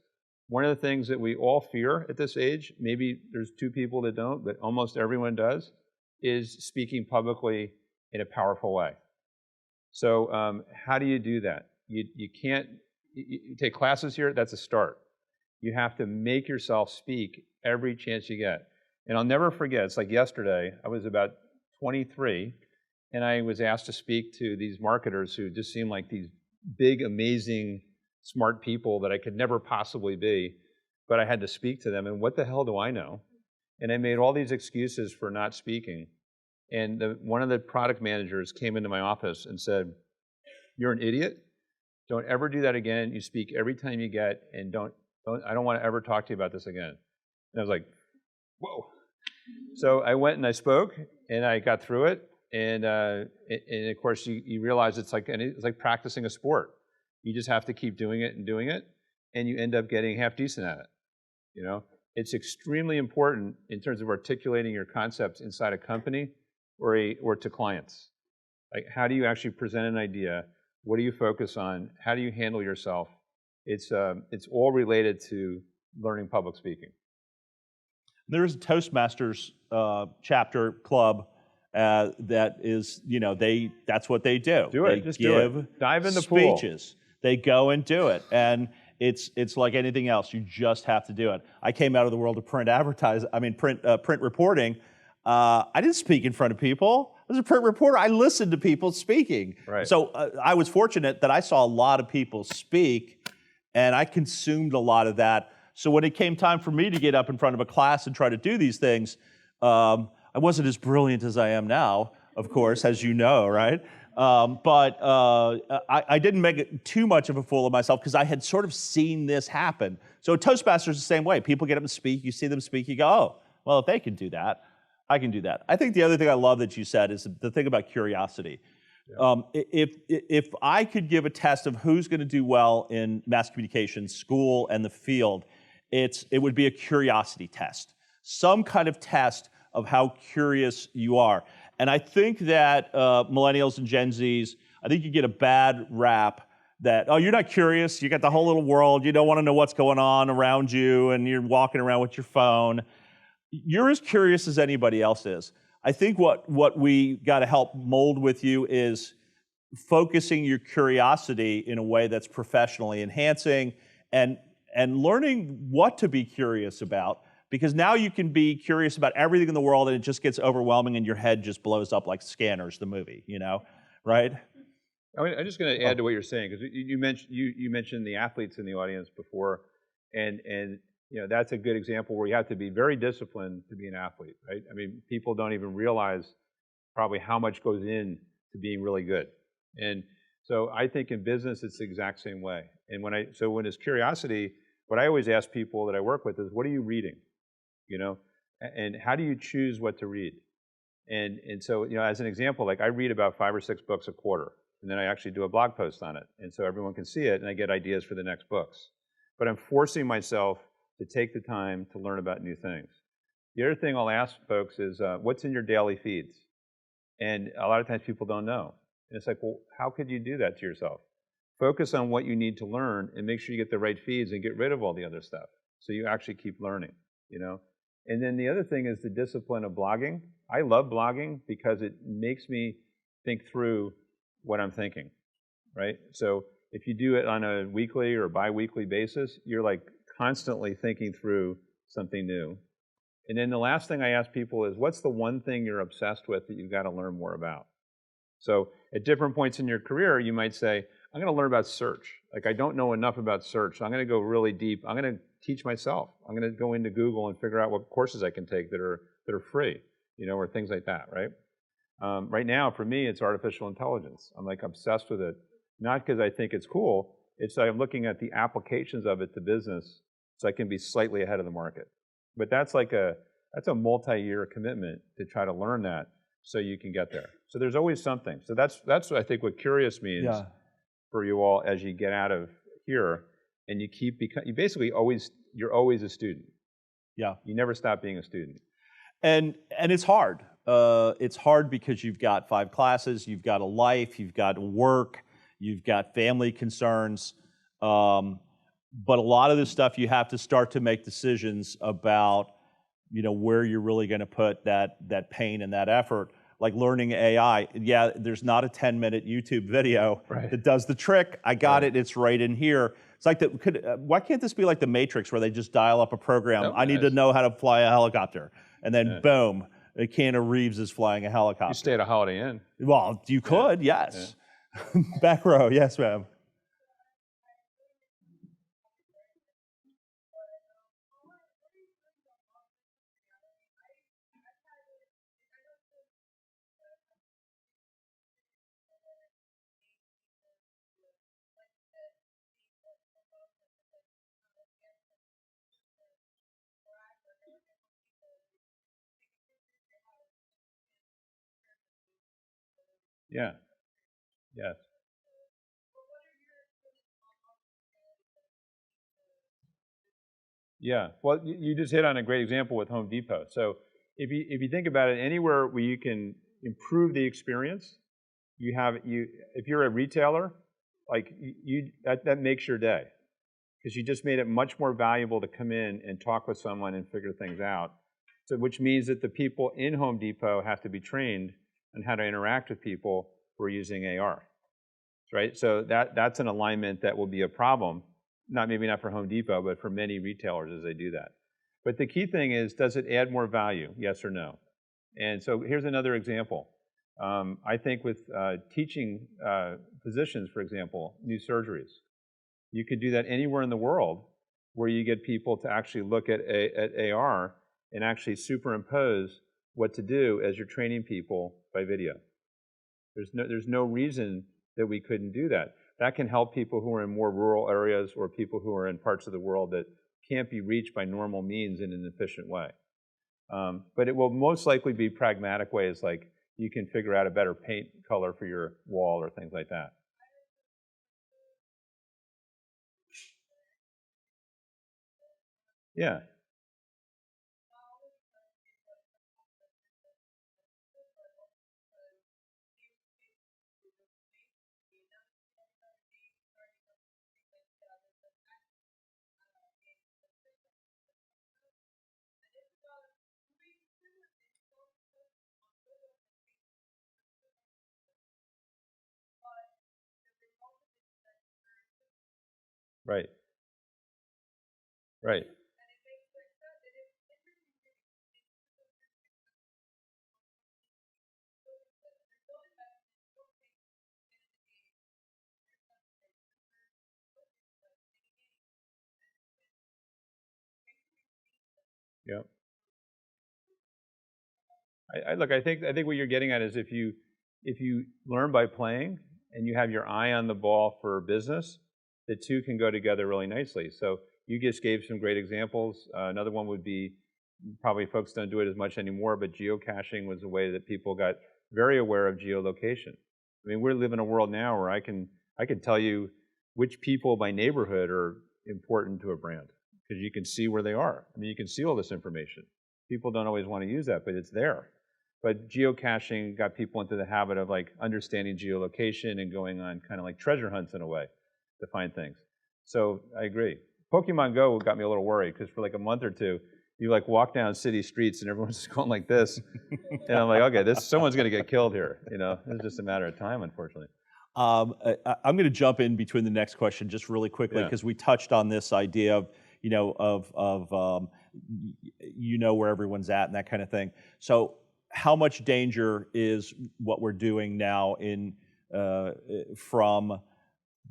one of the things that we all fear at this age, maybe there's 2 people that don't, but almost everyone does, is speaking publicly in a powerful way. So how do you do that? You can't, you take classes here, that's a start. You have to make yourself speak every chance you get. And I'll never forget, it's like yesterday, I was about 23, and I was asked to speak to these marketers who just seemed like these big, amazing, smart people that I could never possibly be, but I had to speak to them, and what the hell do I know? And I made all these excuses for not speaking. And one of the product managers came into my office and said, "You're an idiot. Don't ever do that again. You speak every time you get, and I don't want to ever talk to you about this again." And I was like, whoa. So I went and I spoke, and I got through it. And of course, you realize it's like practicing a sport. You just have to keep doing it, and you end up getting half decent at it. It's extremely important in terms of articulating your concepts inside a company or to clients. Like, how do you actually present an idea? What do you focus on? How do you handle yourself? It's all related to learning public speaking. There's a Toastmasters chapter club that is, that's what they do. Do it. Just do it. Dive in the pool. Speeches. They go and do it, and it's like anything else. You just have to do it. I came out of the world of print reporting. I didn't speak in front of people. I was a print reporter. I listened to people speaking. Right. So I was fortunate that I saw a lot of people speak, and I consumed a lot of that. So when it came time for me to get up in front of a class and try to do these things, I wasn't as brilliant as I am now, of course, as you know, right? But I didn't make it too much of a fool of myself because I had sort of seen this happen. So Toastmasters is the same way. People get up and speak, you see them speak, you go, oh, well, if they can do that, I can do that. I think the other thing I love that you said is the thing about curiosity. Yeah. If I could give a test of who's going to do well in mass communication, school, and the field, it would be a curiosity test, some kind of test of how curious you are. And I think that millennials and Gen Zs, I think you get a bad rap that, oh, you're not curious, you got the whole little world, you don't want to know what's going on around you, and you're walking around with your phone. You're as curious as anybody else is. I think what we got to help mold with you is focusing your curiosity in a way that's professionally enhancing and and learning what to be curious about, because now you can be curious about everything in the world and it just gets overwhelming and your head just blows up like Scanners, the movie, you know, right? I'm just going to add to what you're saying, because you mentioned the athletes in the audience before, and you know, that's a good example where you have to be very disciplined to be an athlete, right? I mean, people don't even realize probably how much goes in to being really good. And so I think in business it's the exact same way. And when it's curiosity, what I always ask people that I work with is, what are you reading? You know, and how do you choose what to read? And so, you know, as an example, like I read about 5 or 6 books a quarter, and then I actually do a blog post on it, and so everyone can see it, and I get ideas for the next books. But I'm forcing myself to take the time to learn about new things. The other thing I'll ask folks is, what's in your daily feeds? And a lot of times people don't know. And it's like, well, how could you do that to yourself? Focus on what you need to learn and make sure you get the right feeds and get rid of all the other stuff so you actually keep learning, you know? And then the other thing is the discipline of blogging. I love blogging because it makes me think through what I'm thinking, right? So if you do it on a weekly or bi-weekly basis, you're like constantly thinking through something new. And then the last thing I ask people is, what's the one thing you're obsessed with that you've got to learn more about? So at different points in your career, you might say, I'm going to learn about search. Like, I don't know enough about search, so I'm going to go really deep. I'm going to teach myself. I'm going to go into Google and figure out what courses I can take that are free, you know, or things like that, right? Right now, for me, it's artificial intelligence. I'm like obsessed with it, not because I think it's cool. It's I'm looking at the applications of it to business so I can be slightly ahead of the market. But that's a multi-year commitment to try to learn that so you can get there. So there's always something. So that's what I think what curious means for you all as you get out of here, and you keep you're always a student. Yeah. You never stop being a student. And it's hard. It's hard because you've got 5 classes, you've got a life, you've got work, you've got family concerns. But a lot of this stuff you have to start to make decisions about, you know, where you're really going to put that pain and that effort. Like learning AI, yeah, there's not a 10-minute YouTube video that does the trick. I got it. It's right in here. It's like why can't this be like the Matrix, where they just dial up a program? I need to know how to fly a helicopter, and then boom, Keanu Reeves is flying a helicopter. You stay at a Holiday Inn. Well, you could, yes. Yeah. Back row, yes, ma'am. Yeah. Yes. Yeah. Well, you just hit on a great example with Home Depot. So if you think about it, anywhere where you can improve the experience, if you're a retailer, like that makes your day, because you just made it much more valuable to come in and talk with someone and figure things out. So which means that the people in Home Depot have to be trained on how to interact with people who are using AR, right? So that's an alignment that will be a problem, maybe not for Home Depot, but for many retailers as they do that. But the key thing is, does it add more value, yes or no? And so here's another example. I think with teaching physicians, for example, new surgeries, you could do that anywhere in the world where you get people to actually look at AR and actually superimpose what to do as you're training people by video. There's no reason that we couldn't do that. That can help people who are in more rural areas or people who are in parts of the world that can't be reached by normal means in an efficient way. But it will most likely be pragmatic ways, like you can figure out a better paint color for your wall or things like that. Yeah. Right. Right. Yeah. Look, I think what you're getting at is if you learn by playing and you have your eye on the ball for business, the two can go together really nicely. So you just gave some great examples. Another one would be, probably folks don't do it as much anymore, but geocaching was a way that people got very aware of geolocation. I mean, we live in a world now where I can tell you which people by neighborhood are important to a brand because you can see where they are. I mean, you can see all this information. People don't always want to use that, but it's there. But geocaching got people into the habit of like understanding geolocation and going on kind of like treasure hunts in a way to find things. So I agree. Pokemon Go got me a little worried because for like a month or two, you like walk down city streets and everyone's just going like this. And I'm like, okay, someone's going to get killed here. You know, it's just a matter of time, unfortunately. I'm going to jump in between the next question just really quickly because we touched on this idea of, where everyone's at and that kind of thing. So how much danger is what we're doing now from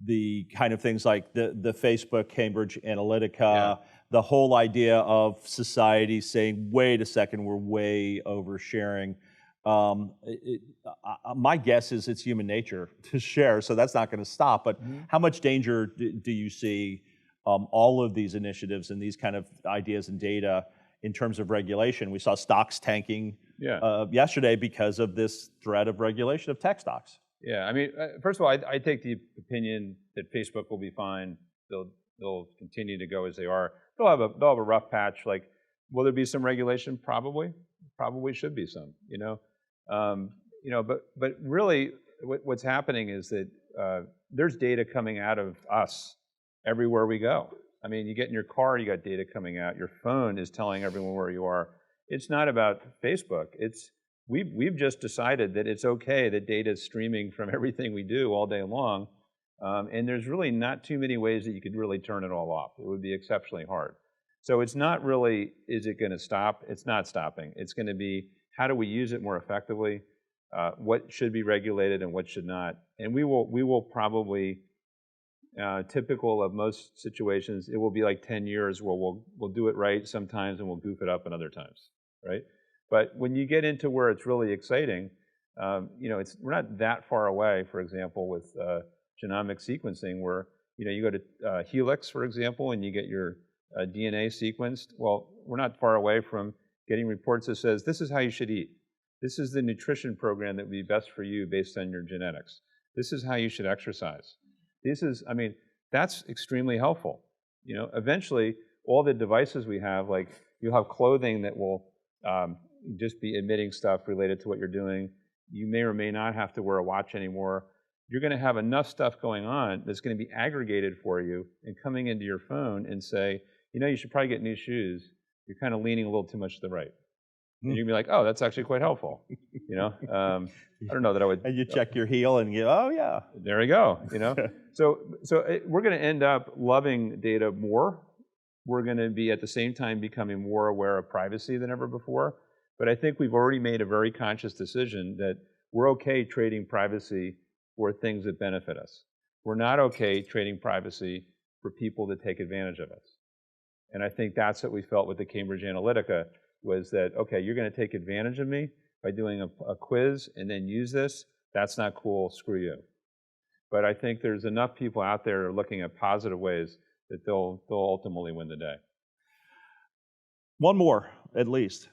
the kind of things like the Facebook, Cambridge Analytica, the whole idea of society saying, wait a second, we're way oversharing. My guess is it's human nature to share, so that's not going to stop. But how much danger do you see all of these initiatives and these kind of ideas and data in terms of regulation? We saw stocks tanking yesterday because of this threat of regulation of tech stocks. Yeah, I mean, first of all, I take the opinion that Facebook will be fine. They'll continue to go as they are. They'll have a rough patch. Like, will there be some regulation? Probably should be some. But really, what's happening is that there's data coming out of us everywhere we go. I mean, you get in your car, you got data coming out. Your phone is telling everyone where you are. It's not about Facebook. We've just decided that it's okay that data is streaming from everything we do all day long, and there's really not too many ways that you could really turn it all off. It would be exceptionally hard. So it's not really, is it going to stop? It's not stopping. It's going to be, how do we use it more effectively? What should be regulated and what should not? And we will probably, typical of most situations, it will be like 10 years where we'll do it right sometimes and we'll goof it up in other times, right? But when you get into where it's really exciting, we're not that far away, for example, with genomic sequencing where, you go to Helix, for example, and you get your DNA sequenced. Well, we're not far away from getting reports that says, this is how you should eat. This is the nutrition program that would be best for you based on your genetics. This is how you should exercise. That's extremely helpful. Eventually, all the devices we have, like you'll have clothing that will just be emitting stuff related to what you're doing. You may or may not have to wear a watch anymore. You're going to have enough stuff going on that's going to be aggregated for you and coming into your phone and say, you should probably get new shoes. You're kind of leaning a little too much to the right. And you're going to be like, oh, that's actually quite helpful. I don't know that I would. And you check your heel and you, oh yeah. There you go. So we're going to end up loving data more. We're going to be at the same time becoming more aware of privacy than ever before. But I think we've already made a very conscious decision that we're okay trading privacy for things that benefit us. We're not okay trading privacy for people that take advantage of us. And I think that's what we felt with the Cambridge Analytica was that, okay, you're going to take advantage of me by doing a quiz and then use this. That's not cool. Screw you. But I think there's enough people out there looking at positive ways that they'll ultimately win the day. One more, at least.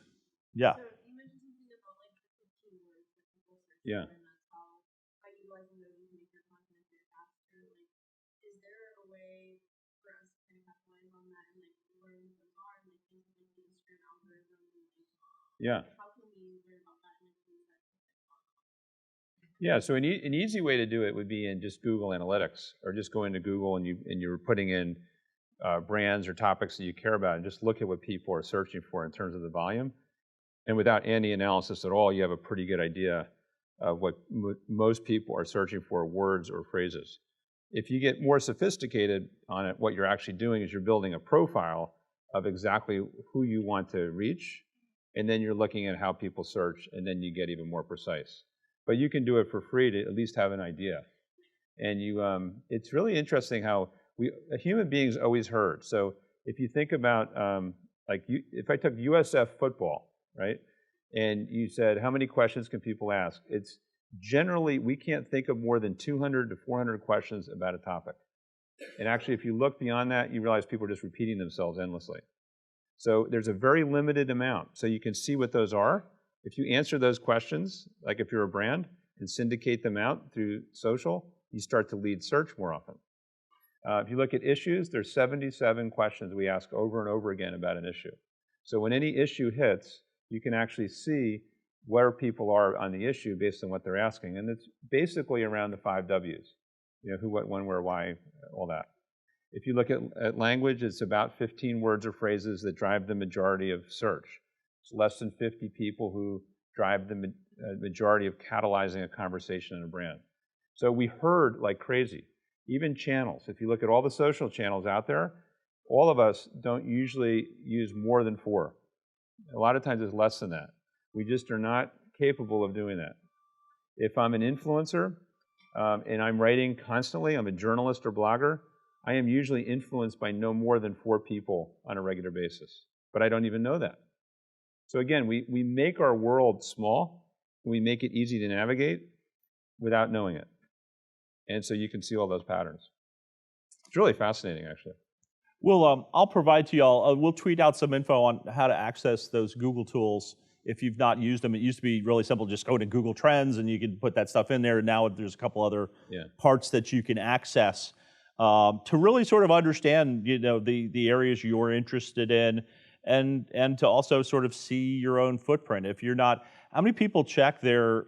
Yeah. So you mentioned something about like the 15 words that people search Yeah. for, and that's how by utilizing those you make your content appear faster. Like, is there a way for us to kind of capitalize on that and like learn from our and like things like the Instagram algorithm and like how can we learn about that and like use that to like Yeah, so an easy way to do it would be in just Google Analytics, or just go into Google and you're putting in brands or topics that you care about and just look at what people are searching for in terms of the volume. And without any analysis at all, you have a pretty good idea of what most people are searching for, words or phrases. If you get more sophisticated on it, what you're actually doing is you're building a profile of exactly who you want to reach, and then you're looking at how people search, and then you get even more precise. But you can do it for free to at least have an idea. And it's really interesting how human beings always heard. So if you think about, if I took USF football, right, and you said, how many questions can people ask? It's generally, we can't think of more than 200 to 400 questions about a topic. And actually, if you look beyond that, you realize people are just repeating themselves endlessly. So there's a very limited amount. So you can see what those are. If you answer those questions, like if you're a brand, and syndicate them out through social, you start to lead search more often. If you look at issues, there's 77 questions we ask over and over again about an issue. So when any issue hits, you can actually see where people are on the issue based on what they're asking. And it's basically around the 5 W's. Who, what, when, where, why, all that. If you look at language, it's about 15 words or phrases that drive the majority of search. It's less than 50 people who drive the majority of catalyzing a conversation in a brand. So we heard like crazy. Even channels. If you look at all the social channels out there, all of us don't usually use more than 4. A lot of times it's less than that. We just are not capable of doing that. If I'm an influencer and I'm writing constantly, I'm a journalist or blogger, I am usually influenced by no more than 4 people on a regular basis. But I don't even know that. So again, we make our world small, we make it easy to navigate without knowing it. And so you can see all those patterns. It's really fascinating, actually. Well, I'll provide to y'all, we'll tweet out some info on how to access those Google tools if you've not used them. It used to be really simple, just go to Google Trends and you can put that stuff in there. And now there's a couple other parts that you can access to really sort of understand, the areas you're interested in, and to also sort of see your own footprint. If you're not, how many people check their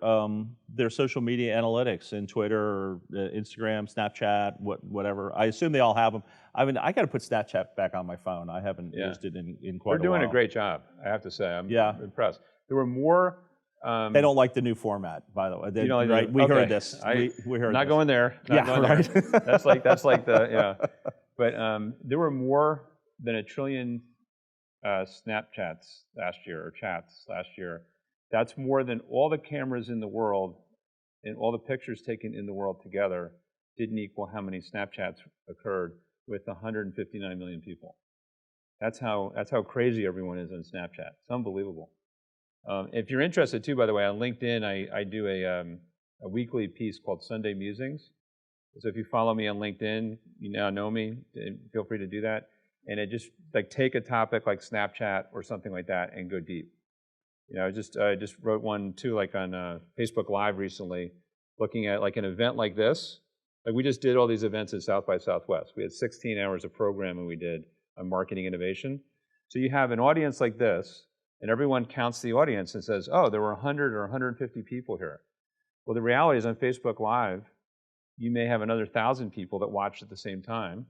social media analytics in Twitter or Instagram, Snapchat, whatever? I assume they all have them. I mean, I got to put Snapchat back on my phone. I haven't used it in quite a while. They're doing a great job, I have to say. I'm impressed. There were more. They don't like the new format, by the way. Right? We heard this. We heard not this. going there. Not going right. there. That's like the But there were more than 1 trillion Snapchats last year, or chats last year. That's more than all the cameras in the world and all the pictures taken in the world together didn't equal how many Snapchats occurred with 159 million people. That's how crazy everyone is on Snapchat. It's unbelievable. If you're interested too, by the way, on LinkedIn, I do a weekly piece called Sunday Musings. So if you follow me on LinkedIn, you now know me. Feel free to do that. And it just take a topic like Snapchat or something like that and go deep. I just wrote one too, on Facebook Live recently, looking at an event like this. We just did all these events at South by Southwest. We had 16 hours of programming we did on marketing innovation. So you have an audience like this, and everyone counts the audience and says, oh, there were 100 or 150 people here. Well, the reality is on Facebook Live, you may have another 1,000 people that watch at the same time.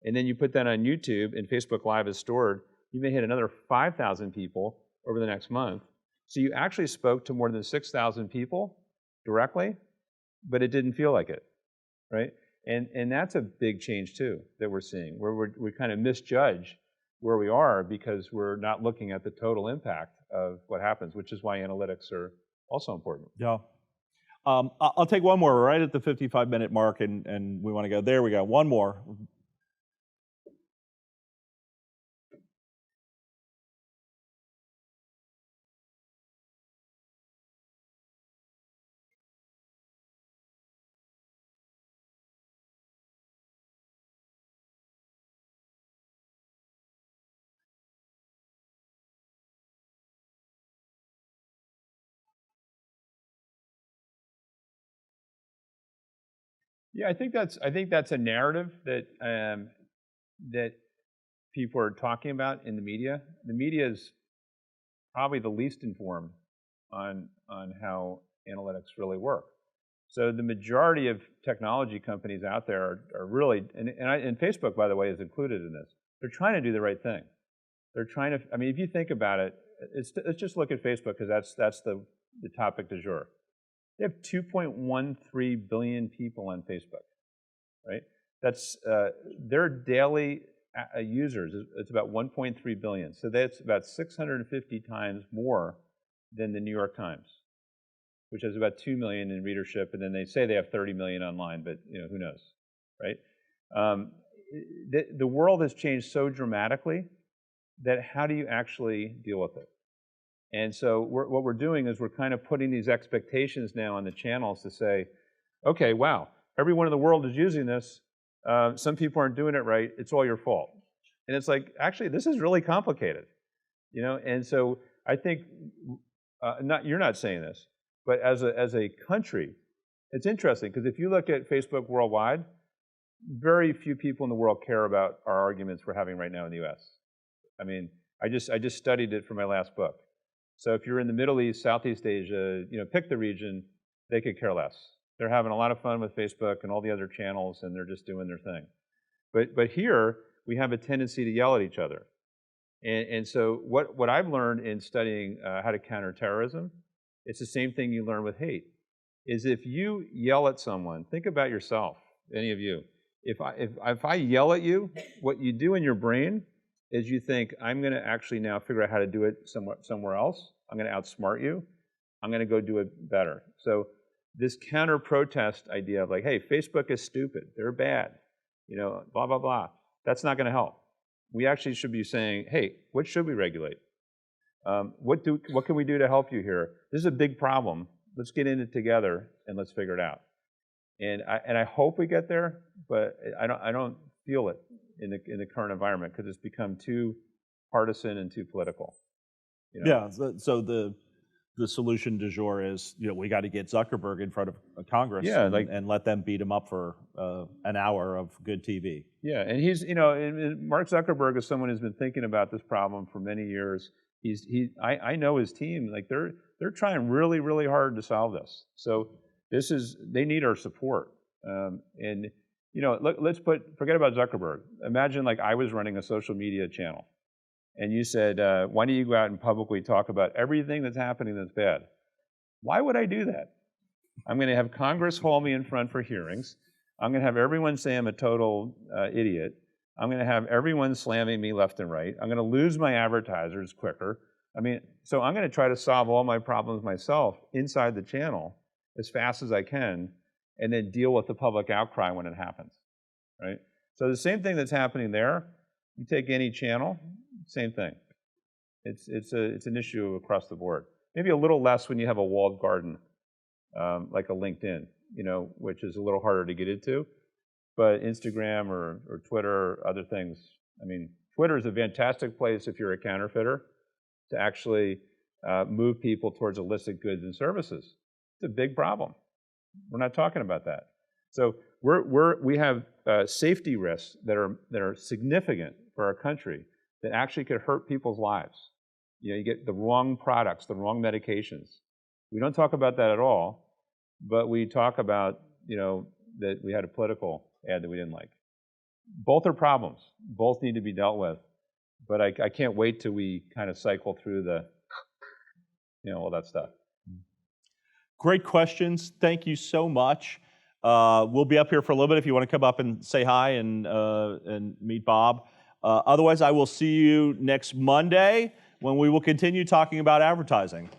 And then you put that on YouTube, and Facebook Live is stored. You may hit another 5,000 people over the next month. So you actually spoke to more than 6,000 people directly, but it didn't feel like it, right? And that's a big change too that we're seeing, where we kind of misjudge where we are because we're not looking at the total impact of what happens, which is why analytics are also important. Yeah. I'll take one more. We're right at the 55-minute mark, and we want to go. There we go. One more. Yeah, I think that's a narrative that that people are talking about in the media. The media is probably the least informed on how analytics really work. So the majority of technology companies out there are really, and Facebook, by the way, is included in this. They're trying to do the right thing. They're trying to. I mean, if you think about it, let's just look at Facebook because that's the topic du jour. They have 2.13 billion people on Facebook, right? That's their daily users, it's about 1.3 billion. So that's about 650 times more than the New York Times, which has about 2 million in readership, and then they say they have 30 million online, but who knows, right? The world has changed so dramatically that how do you actually deal with it? And so what we're doing is we're kind of putting these expectations now on the channels to say, okay, wow, everyone in the world is using this. Some people aren't doing it right. It's all your fault. And it's like, actually, this is really complicated, And so I think, you're not saying this, but as a country, it's interesting because if you look at Facebook worldwide, very few people in the world care about our arguments we're having right now in the U.S. I mean, I just studied it for my last book. So if you're in the Middle East, Southeast Asia, pick the region, they could care less. They're having a lot of fun with Facebook and all the other channels, and they're just doing their thing. But here, we have a tendency to yell at each other. And so what I've learned in studying how to counter terrorism, it's the same thing you learn with hate, is if you yell at someone, think about yourself, any of you. If I yell at you, what you do in your brain is you think, I'm going to actually now figure out how to do it somewhere else. I'm going to outsmart you. I'm going to go do it better. So this counter-protest idea of like, hey, Facebook is stupid. They're bad. Blah, blah, blah. That's not going to help. We actually should be saying, hey, what should we regulate? What can we do to help you here? This is a big problem. Let's get in it together and let's figure it out. And I hope we get there, but I don't feel it in the current environment because it's become too partisan and too political. Yeah. So the solution du jour is we got to get Zuckerberg in front of Congress and let them beat him up for an hour of good TV. Yeah, and he's and Mark Zuckerberg is someone who's been thinking about this problem for many years. I know his team, like they're trying really, really hard to solve this. So they need our support. Let's forget about Zuckerberg. Imagine like I was running a social media channel and you said, why don't you go out and publicly talk about everything that's happening that's bad? Why would I do that? I'm going to have Congress haul me in front for hearings. I'm going to have everyone say I'm a total idiot. I'm going to have everyone slamming me left and right. I'm going to lose my advertisers quicker. So I'm going to try to solve all my problems myself inside the channel as fast as I can, and then deal with the public outcry when it happens, right? So the same thing that's happening there, you take any channel, same thing. It's an issue across the board. Maybe a little less when you have a walled garden, like a LinkedIn, which is a little harder to get into. But Instagram or Twitter or other things, Twitter is a fantastic place if you're a counterfeiter to actually move people towards illicit goods and services. It's a big problem. We're not talking about that. So we have safety risks that are significant for our country that actually could hurt people's lives. You get the wrong products, the wrong medications. We don't talk about that at all, but we talk about that we had a political ad that we didn't like. Both are problems. Both need to be dealt with. But I can't wait till we kind of cycle through all that stuff. Great questions. Thank you so much. We'll be up here for a little bit if you want to come up and say hi and meet Bob. Otherwise, I will see you next Monday when we will continue talking about advertising.